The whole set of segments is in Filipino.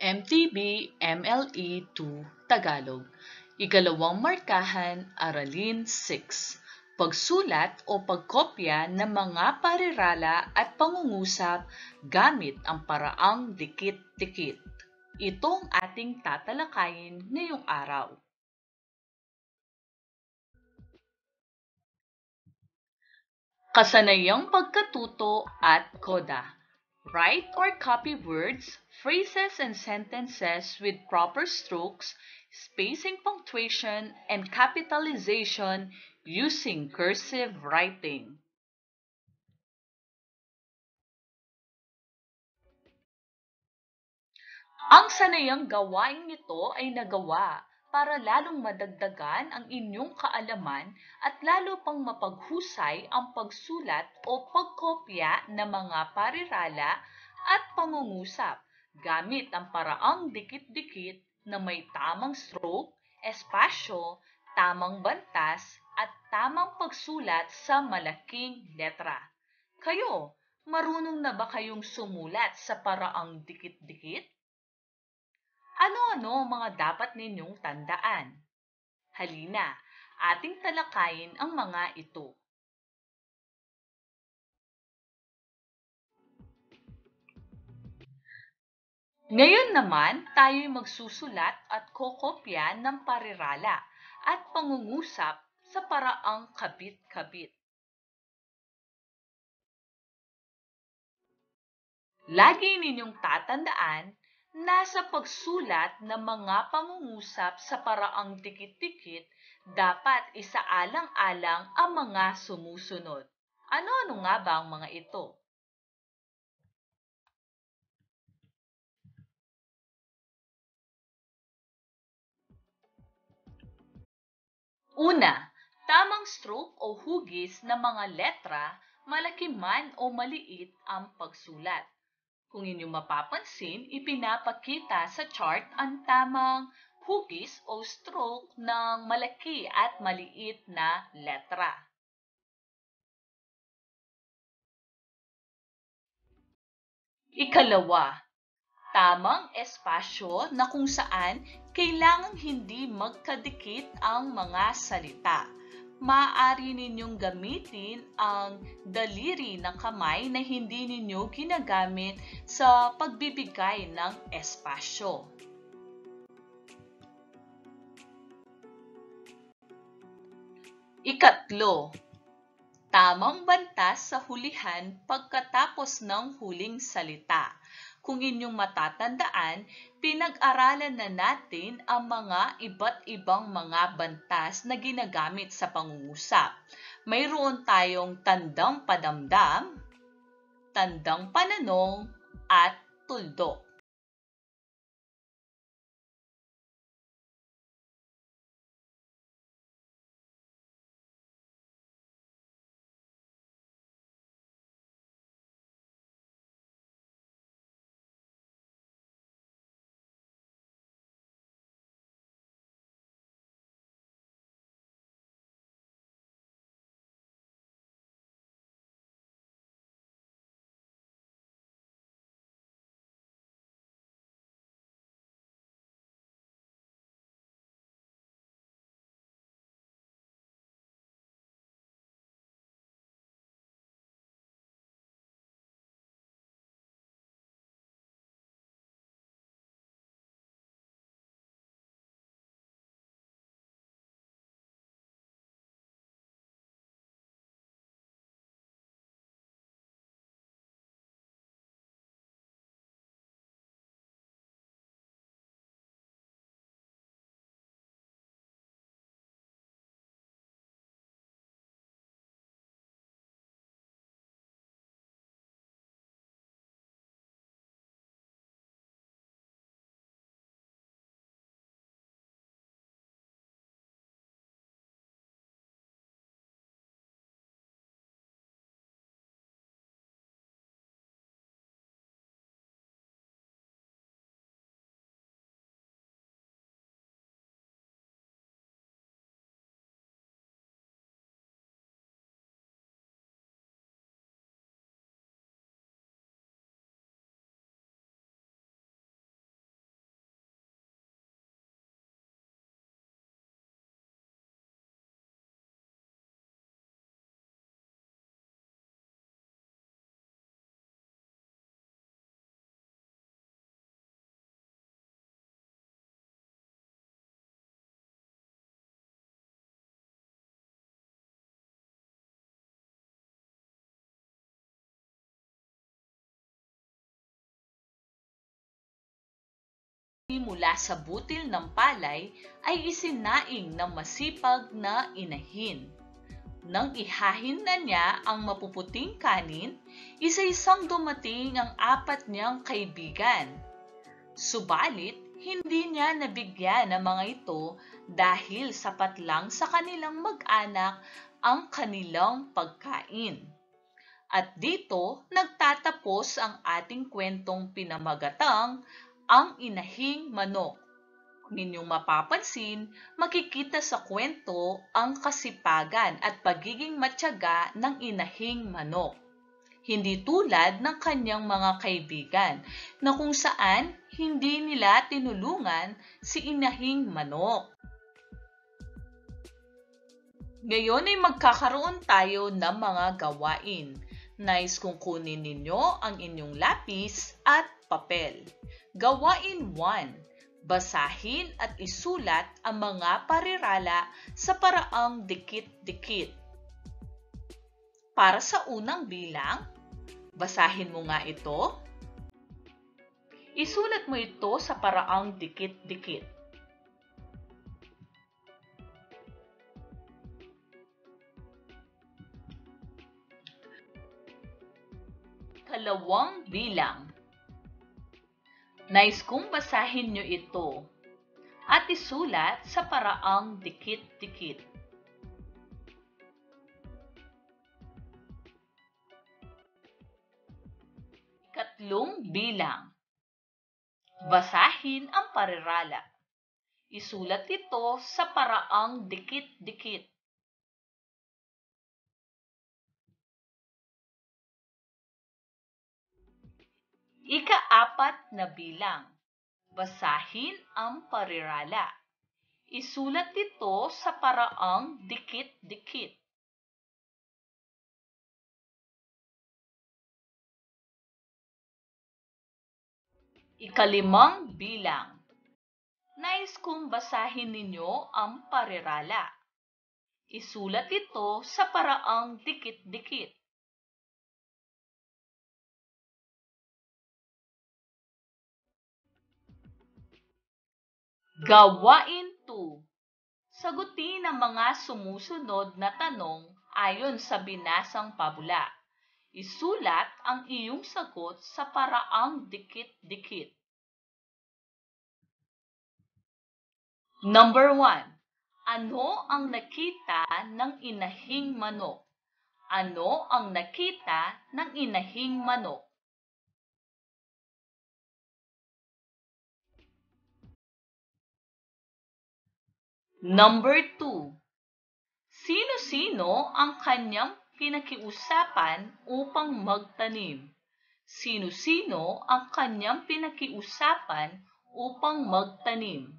MTB MLE 2 Tagalog. Ikalawang markahan, Aralin 6. Pagsulat o pagkopya ng mga parirala at pangungusap gamit ang paraang dikit-dikit. Ito ang ating tatalakayin ngayong araw. Kasanayang pagkatuto at koda. Write or copy words, phrases, and sentences with proper strokes, spacing, punctuation, and capitalization using cursive writing. Ang sanayang gawain nito ay nagawa para lalong madagdagan ang inyong kaalaman at lalo pang mapaghusay ang pagsulat o pagkopya ng mga parirala at pangungusap gamit ang paraang dikit-dikit na may tamang stroke, espasyo, tamang bantas at tamang pagsulat sa malaking letra. Kayo, marunong na ba kayong sumulat sa paraang dikit-dikit? Ano-ano ang mga dapat ninyong tandaan? Halina, ating talakayin ang mga ito. Ngayon naman, tayo'y magsusulat at kokopya ng parirala at pangungusap sa paraang kabit-kabit. Lagi ninyong tatandaan na sa pagsulat ng mga pangungusap sa paraang dikit-dikit, dapat isaalang-alang ang mga sumusunod. Ano-ano nga ba ang mga ito? Una, tamang stroke o hugis ng mga letra, malaki man o maliit ang pagsulat. Kung inyong mapapansin, ipinapakita sa chart ang tamang hugis o stroke ng malaki at maliit na letra. Ikalawa, tamang espasyo na kung saan kailangang hindi magkadikit ang mga salita. Maaari ninyong gamitin ang daliri ng kamay na hindi ninyo ginagamit sa pagbibigay ng espasyo. Ikatlo, tamang bantas sa hulihan pagkatapos ng huling salita. Kung inyong matatandaan, pinag-aralan na natin ang mga iba't ibang mga bantas na ginagamit sa pangungusap. Mayroon tayong tandang padamdam, tandang pananong, at tuldok. karne mula sa butil ng palay ay isinaing ng masipag na inahin. Nang ihahin na niya ang mapuputing kanin, isa-isang dumating ang 4 niyang kaibigan. Subalit, hindi niya nabigyan ng mga ito dahil sapat lang sa kanilang mag-anak ang kanilang pagkain. At dito nagtatapos ang ating kwentong pinamagatang Ang Inahing Manok. Kung inyong mapapansin, makikita sa kwento ang kasipagan at pagiging matyaga ng inahing manok. Hindi tulad ng kanyang mga kaibigan na kung saan hindi nila tinulungan si inahing manok. Ngayon ay magkakaroon tayo ng mga gawain. Nais kong kunin ninyo ang inyong lapis at papel. Gawain 1. Basahin at isulat ang mga parirala sa paraang dikit-dikit. Para sa unang bilang, basahin mo nga ito. Isulat mo ito sa paraang dikit-dikit. Kalawang bilang. Nais kong basahin nyo ito at isulat sa paraang dikit-dikit. Ikatlong bilang. Basahin ang parirala. Isulat ito sa paraang dikit-dikit. Ika-4 na bilang. Basahin ang parirala. Isulat ito sa paraang dikit-dikit. Ika-5 bilang. Nais kong basahin ninyo ang parirala. Isulat ito sa paraang dikit-dikit. Gawain 2. Sagutin ang mga sumusunod na tanong ayon sa binasang pabula. Isulat ang iyong sagot sa paraang dikit-dikit. Number 1. Ano ang nakita ng inahing manok? Ano ang nakita ng inahing manok? Number 2. Sino-sino ang kanyang pinakiusapan upang magtanim? Sino-sino ang kanyang pinakiusapan upang magtanim?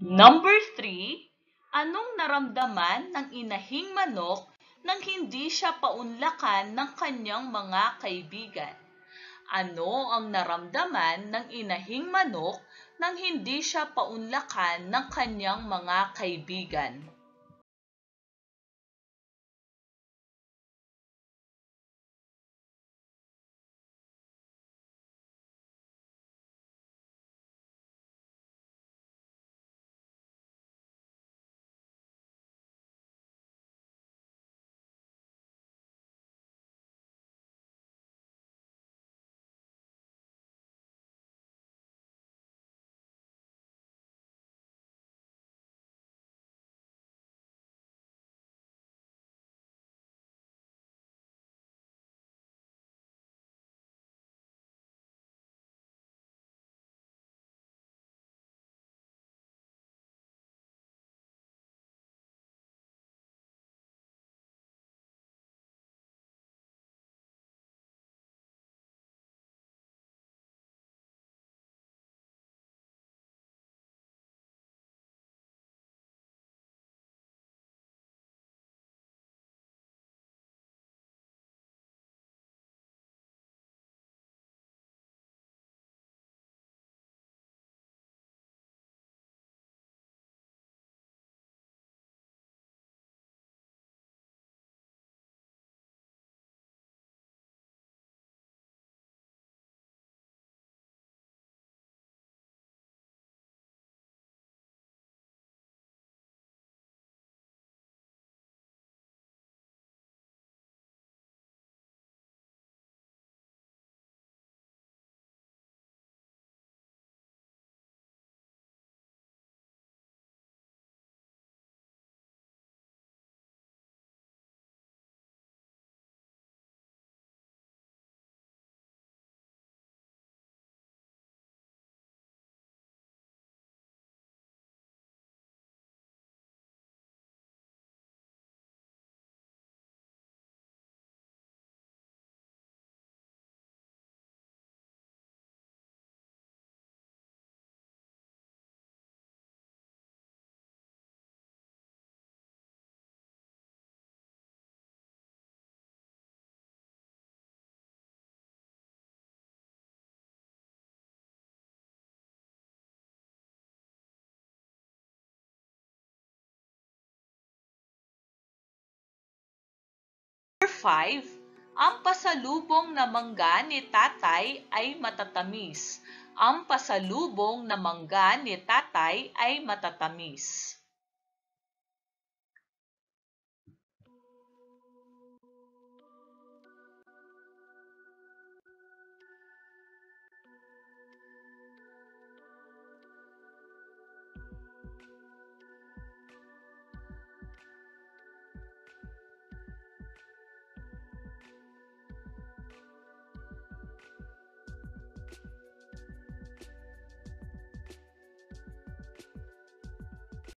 Number 3. Anong naramdaman ng inahing manok nang hindi siya paunlakan ng kanyang mga kaibigan? Ano ang naramdaman ng inahing manok nang hindi siya paunlakan ng kanyang mga kaibigan? Number 5, ang pasalubong na mangga ni tatay ay matatamis. Ang pasalubong na mangga ni tatay ay matatamis.